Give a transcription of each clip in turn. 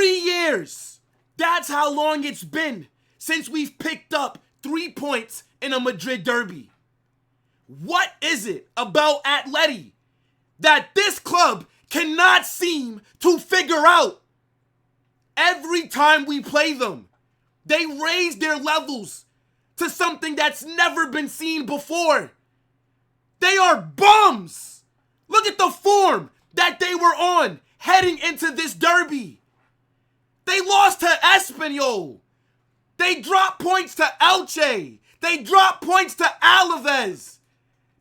3 years. That's how long it's been since we've picked up 3 points in a Madrid Derby. What is it about Atleti that this club cannot seem to figure out? Every time we play them, they raise their levels to something that's never been seen before. They are bums. Look at the form that they were on heading into this derby. They lost to Espanyol. They dropped points to Elche. They dropped points to ALVAREZ.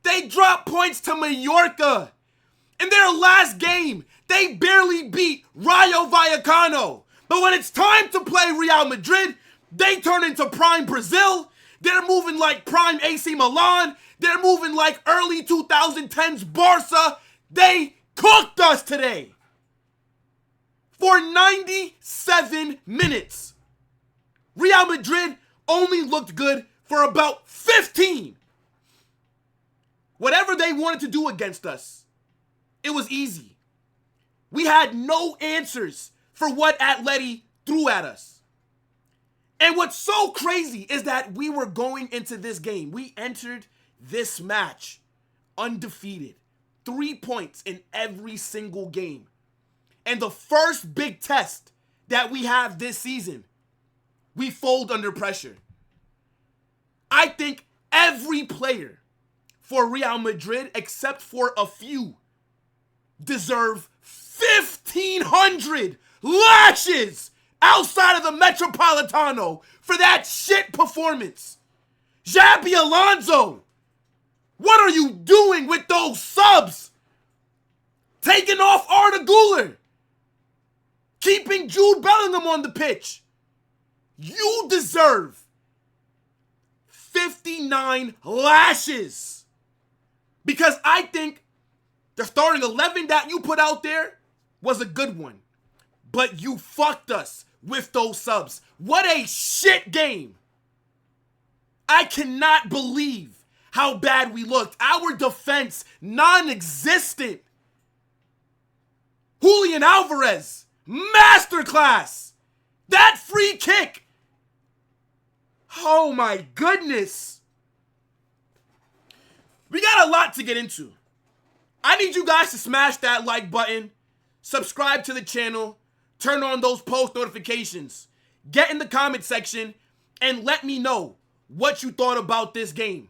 They dropped points to Mallorca. In their last game, they barely beat Rayo Vallecano. But when it's time to play Real Madrid, they turn into prime Brazil. They're moving like prime AC Milan. They're moving like early 2010s Barca. They cooked us today. For 97 minutes. Real Madrid only looked good for about 15. Whatever they wanted to do against us, it was easy. We had no answers for what Atleti threw at us. And what's so crazy is that we were going into this game. We entered this match undefeated. 3 points in every single game. And the first big test that we have this season, we fold under pressure. I think every player for Real Madrid, except for a few, deserve 1,500 lashes outside of the Metropolitano for that shit performance. Xabi Alonso, what are you doing with those subs? Taking off Arda Güler. Keeping Jude Bellingham on the pitch. You deserve 59 lashes. Because I think the starting 11 that you put out there was a good one. But you fucked us with those subs. What a shit game. I cannot believe how bad we looked. Our defense, non-existent. Julián Álvarez, masterclass. That free kick. Oh my goodness. We got a lot to get into. I need you guys to smash that like button, subscribe to the channel, turn on those post notifications, get in the comment section, and let me know what you thought about this game.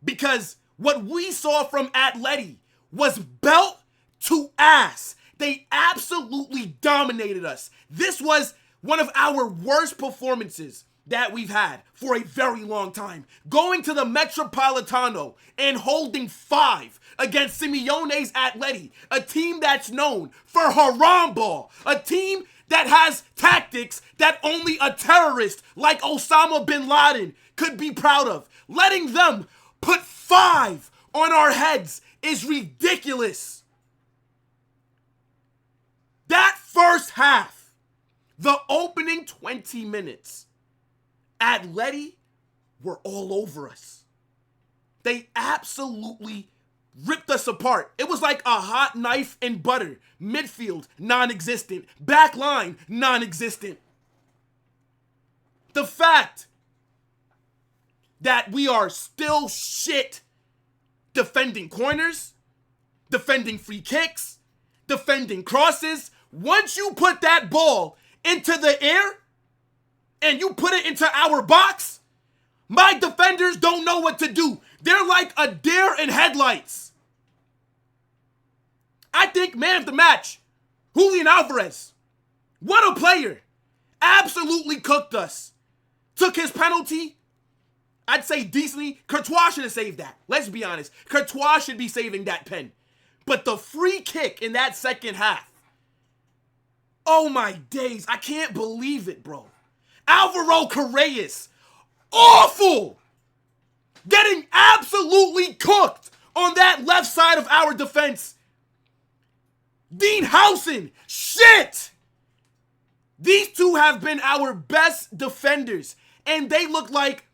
Because what we saw from Atleti was belt to ass. They absolutely dominated us. This was one of our worst performances that we've had for a very long time. Going to the Metropolitano and holding 5 against Simeone's Atleti, a team that's known for haram ball, a team that has tactics that only a terrorist like Osama bin Laden could be proud of. Letting them put 5 on our heads is ridiculous. That first half, the opening 20 minutes, Atleti were all over us. They absolutely ripped us apart. It was like a hot knife in butter. Midfield, non-existent. Back line, non-existent. The fact that we are still shit defending corners, defending free kicks, defending crosses. Once you put that ball into the air and you put it into our box, my defenders don't know what to do. They're like a deer in headlights. I think man of the match, Julián Álvarez. What a player. Absolutely cooked us. Took his penalty. I'd say decently. Courtois should have saved that. Let's be honest. Courtois should be saving that pen. But the free kick in that second half. Oh my days. I can't believe it, bro. Alvaro Carreras. Awful. Getting absolutely cooked on that left side of our defense. Dean Howson. Shit. These two have been our best defenders. And they look like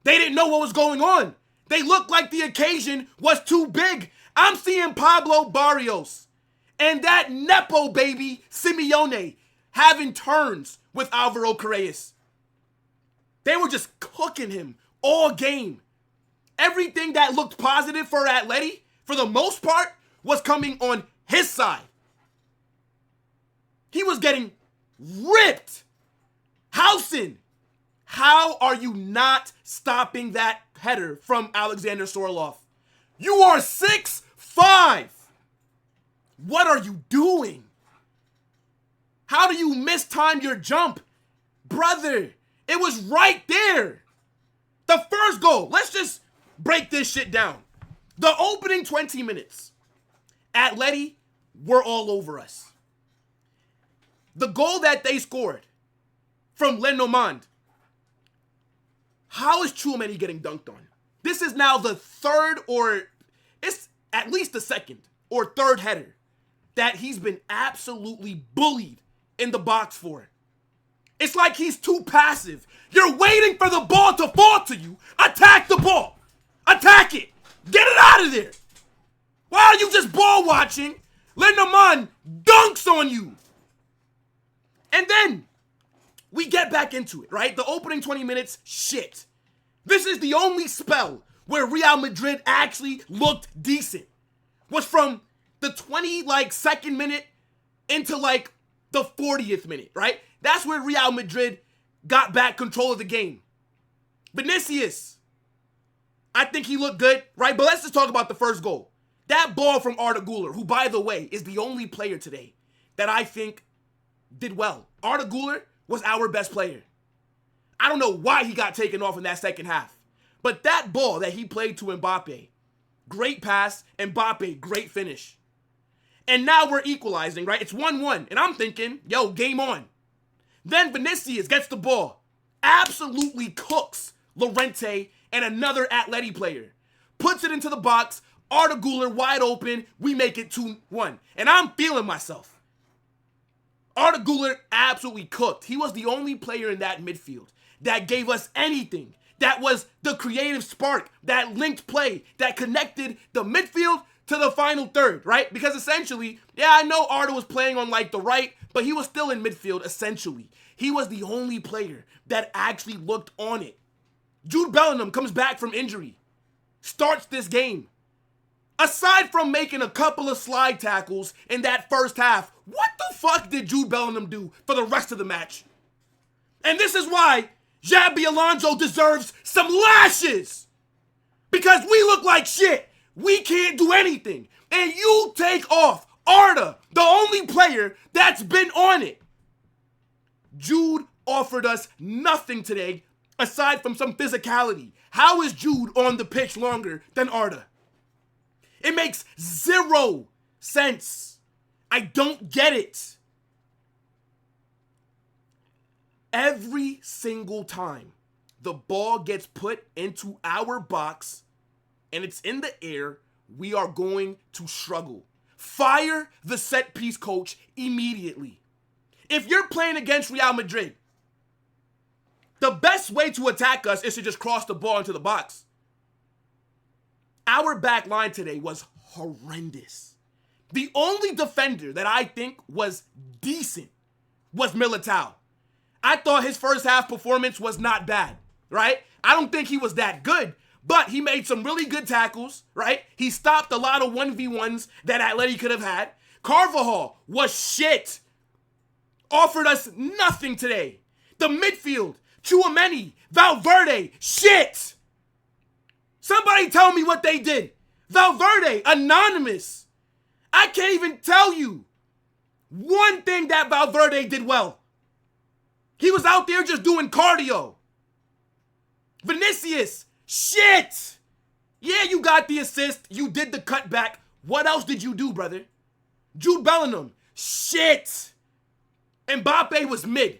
they didn't know what was going on. They looked like the occasion was too big. I'm seeing Pablo Barrios and that Nepo baby, Simeone, having turns with Alvaro Carreras. They were just cooking him all game. Everything that looked positive for Atleti, for the most part, was coming on his side. He was getting ripped. Howson, how are you not stopping that header from Alexander Sorloth? You are 6'5". What are you doing? How do you mistime your jump? Brother, it was right there. The first goal, let's just break this shit down. The opening 20 minutes, Atleti were all over us. The goal that they scored from Lenormand, how is Tchouaméni getting dunked on? This is now the third, or it's at least the second or third header that he's been absolutely bullied in the box for. It's like he's too passive. You're waiting for the ball to fall to you. Attack the ball. Attack it. Get it out of there. Why are you just ball watching? Lenormand dunks on you. And then we get back into it, right? The opening 20 minutes, shit. This is the only spell where Real Madrid actually looked decent. Was from the 22nd minute into the 40th minute, right? That's where Real Madrid got back control of the game. Vinicius, I think he looked good, right? But let's just talk about the first goal. That ball from Arda Güler, who, by the way, is the only player today that I think did well. Arda Güler was our best player. I don't know why he got taken off in that second half. But that ball that he played to Mbappé, great pass, Mbappé, great finish. And now we're equalizing, right? It's 1-1. And I'm thinking, yo, game on. Then Vinicius gets the ball, absolutely cooks Llorente and another Atleti player. Puts it into the box, Arda Güler wide open, we make it 2-1. And I'm feeling myself. Arda Güler absolutely cooked. He was the only player in that midfield that gave us anything. That was the creative spark, that linked play, that connected the midfield to the final third, right? Because essentially, yeah, I know Arda was playing on the right, but he was still in midfield, essentially. He was the only player that actually looked on it. Jude Bellingham comes back from injury, starts this game. Aside from making a couple of slide tackles in that first half, what the fuck did Jude Bellingham do for the rest of the match? And this is why Xabi Alonso deserves some lashes. Because we look like shit. We can't do anything. And you take off Arda, the only player that's been on it. Jude offered us nothing today aside from some physicality. How is Jude on the pitch longer than Arda? It makes zero sense. I don't get it. Every single time the ball gets put into our box and it's in the air, we are going to struggle. Fire the set piece coach immediately. If you're playing against Real Madrid, the best way to attack us is to just cross the ball into the box. Our back line today was horrendous. The only defender that I think was decent was Militao. I thought his first half performance was not bad, right? I don't think he was that good, but he made some really good tackles, right? He stopped a lot of 1v1s that Atleti could have had. Carvajal was shit. Offered us nothing today. The midfield, Tchouaméni, Valverde, shit. Somebody tell me what they did. Valverde, anonymous. I can't even tell you one thing that Valverde did well. He was out there just doing cardio. Vinicius, shit. Yeah, you got the assist. You did the cutback. What else did you do, brother? Jude Bellingham, shit. Mbappé was mid.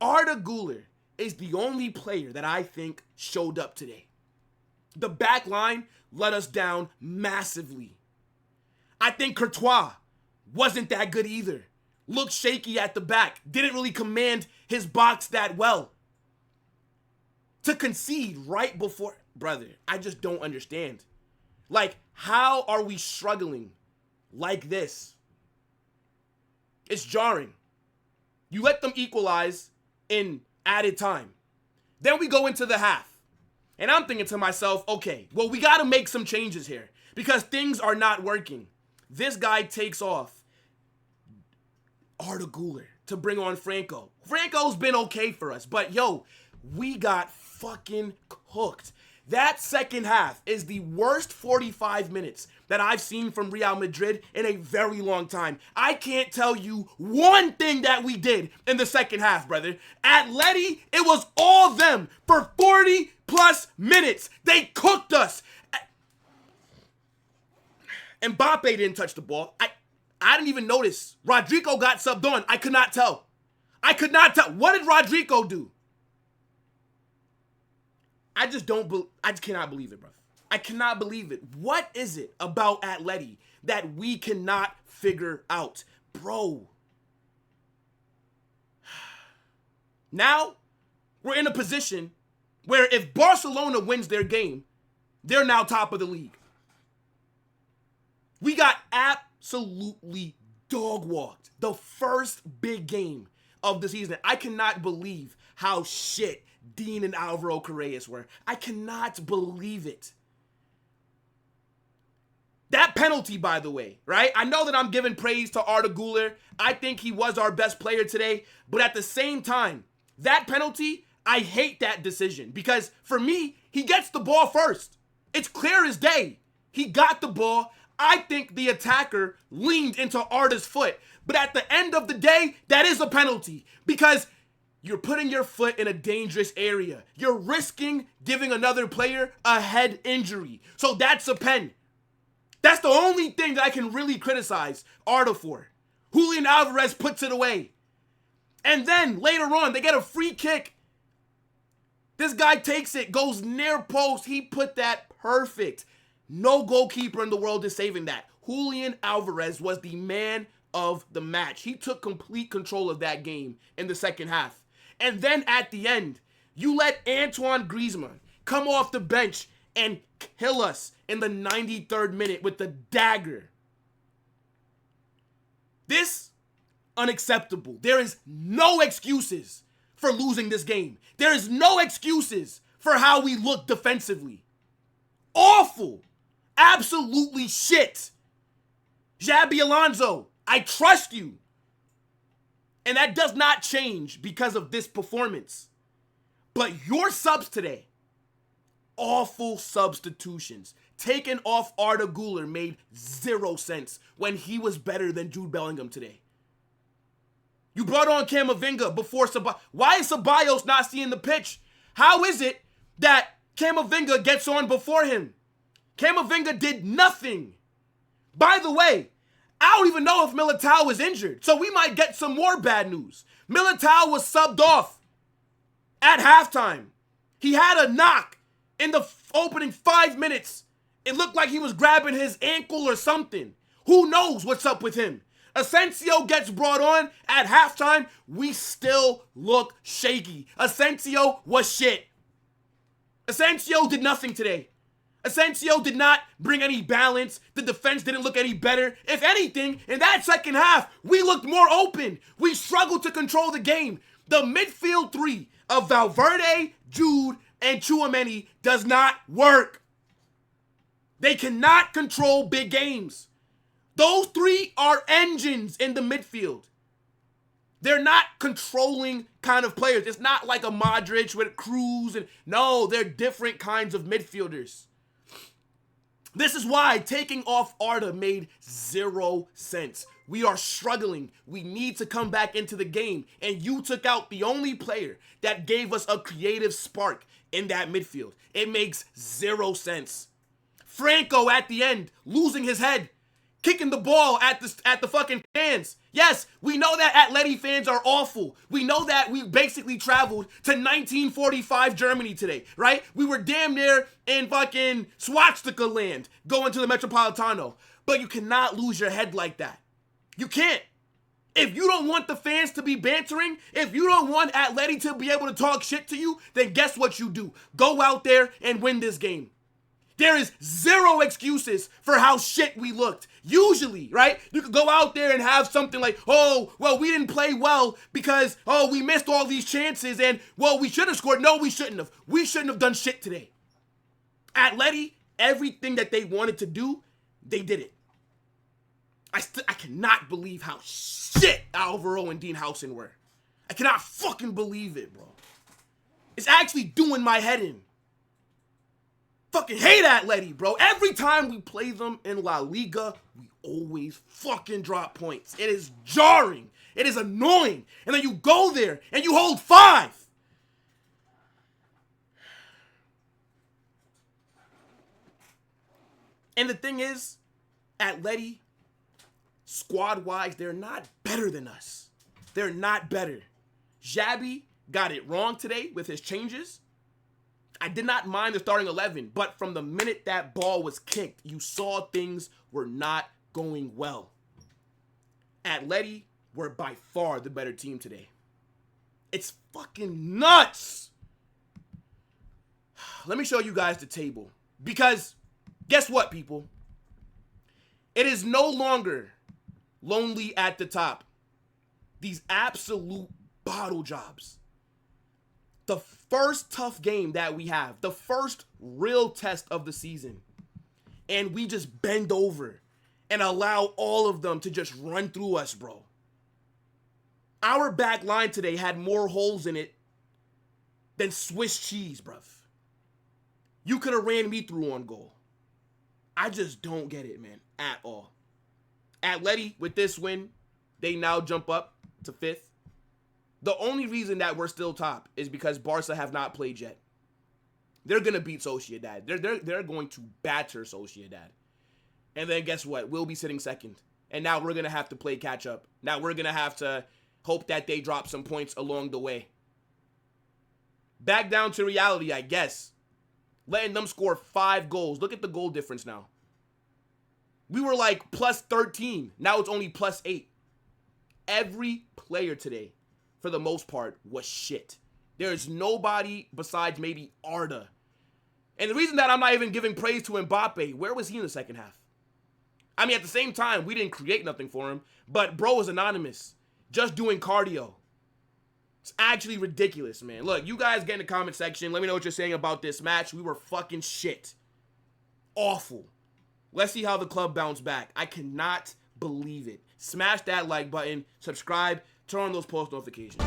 Arda Güler is the only player that I think showed up today. The back line let us down massively. I think Courtois wasn't that good either. Looked shaky at the back. Didn't really command his box that well. To concede right before... Brother, I just don't understand. How are we struggling like this? It's jarring. You let them equalize in added time. Then we go into the half. And I'm thinking to myself, okay, well, we got to make some changes here because things are not working. This guy takes off Arda Güler to bring on Franco. Franco's been okay for us, but yo, we got fucking cooked. That second half is the worst 45 minutes that I've seen from Real Madrid in a very long time. I can't tell you one thing that we did in the second half, brother. Atleti, it was all them for 40 plus minutes. They cooked us. Mbappé didn't touch the ball. I didn't even notice. Rodrigo got subbed on. I could not tell. What did Rodrigo do? I just cannot believe it, bro. I cannot believe it. What is it about Atleti that we cannot figure out? Bro. Now, we're in a position where if Barcelona wins their game, they're now top of the league. We got absolutely dog-walked the first big game of the season. I cannot believe how shit Dean and Alvaro Correas were. I cannot believe it. That penalty, by the way, right? I know that I'm giving praise to Arda Güler. I think he was our best player today. But at the same time, that penalty, I hate that decision. Because for me, he gets the ball first. It's clear as day. He got the ball. I think the attacker leaned into Arda's foot. But at the end of the day, that is a penalty. Because you're putting your foot in a dangerous area. You're risking giving another player a head injury. So that's a pen. That's the only thing that I can really criticize Arda for. Julián Álvarez puts it away. And then later on, they get a free kick. This guy takes it, goes near post. He put that perfect. No goalkeeper in the world is saving that. Julián Álvarez was the man of the match. He took complete control of that game in the second half. And then at the end, you let Antoine Griezmann come off the bench and kill us in the 93rd minute with the dagger. This, unacceptable. There is no excuses for losing this game. There is no excuses for how we look defensively. Awful. Absolutely shit. Xabi Alonso, I trust you. And that does not change because of this performance. But your subs today, awful substitutions. Taking off Arda Güler made 0 sense when he was better than Jude Bellingham today. You brought on Camavinga before Ceballos. Why is Ceballos not seeing the pitch? How is it that Camavinga gets on before him? Camavinga did nothing. By the way, I don't even know if Militao is injured, so we might get some more bad news. Militao was subbed off at halftime. He had a knock in the opening 5 minutes. It looked like he was grabbing his ankle or something. Who knows what's up with him? Asensio gets brought on at halftime. We still look shaky. Asensio was shit. Asensio did nothing today. Asensio did not bring any balance. The defense didn't look any better. If anything, in that second half, we looked more open. We struggled to control the game. The midfield three of Valverde, Jude, and Tchouaméni does not work. They cannot control big games. Those three are engines in the midfield. They're not controlling kind of players. It's not like a Modric with Cruz. No, they're different kinds of midfielders. This is why taking off Arda made 0 sense. We are struggling. We need to come back into the game. And you took out the only player that gave us a creative spark in that midfield. It makes 0 sense. Franco at the end, losing his head, kicking the ball at the fucking fans. Yes, we know that Atleti fans are awful. We know that we basically traveled to 1945 Germany today, right? We were damn near in fucking swastika land going to the Metropolitano. But you cannot lose your head like that. You can't. If you don't want the fans to be bantering, if you don't want Atleti to be able to talk shit to you, then guess what you do? Go out there and win this game. There is zero excuses for how shit we looked. Usually, right? You could go out there and have something like, oh, well, we didn't play well because, oh, we missed all these chances and, well, we should have scored. No, we shouldn't have. We shouldn't have done shit today. Atleti, everything that they wanted to do, they did it. I cannot believe how shit Alvaro and Dean Howson were. I cannot fucking believe it, bro. It's actually doing my head in. Fucking hate Atleti, bro. Every time we play them in La Liga, we always fucking drop points. It is jarring. It is annoying. And then you go there and you hold 5. And the thing is, Atleti, squad-wise, they're not better than us. They're not better. Xabi got it wrong today with his changes. I did not mind the starting 11, but from the minute that ball was kicked, you saw things were not going well. Atleti were by far the better team today. It's fucking nuts. Let me show you guys the table. Because guess what, people? It is no longer lonely at the top. These absolute bottle jobs. The first tough game that we have, the first real test of the season, and we just bend over and allow all of them to just run through us, bro. Our back line today had more holes in it than Swiss cheese, bruv. You could have ran me through on goal. I just don't get it, man, at all. Atleti, with this win, they now jump up to 5th. The only reason that we're still top is because Barca have not played yet. They're going to beat Sociedad. They're going to batter Sociedad. And then guess what? We'll be sitting 2nd. And now we're going to have to play catch up. Now we're going to have to hope that they drop some points along the way. Back down to reality, I guess. Letting them score 5 goals. Look at the goal difference now. We were like plus 13. Now it's only plus 8. Every player today, for the most part, was shit. There's nobody besides maybe Arda. And the reason that I'm not even giving praise to Mbappé, where was he in the second half? I mean, at the same time, we didn't create nothing for him, but bro is anonymous, just doing cardio. It's actually ridiculous, man. Look, you guys get in the comment section. Let me know what you're saying about this match. We were fucking shit. Awful. Let's see how the club bounced back. I cannot believe it. Smash that like button. Subscribe. Turn on those post notifications.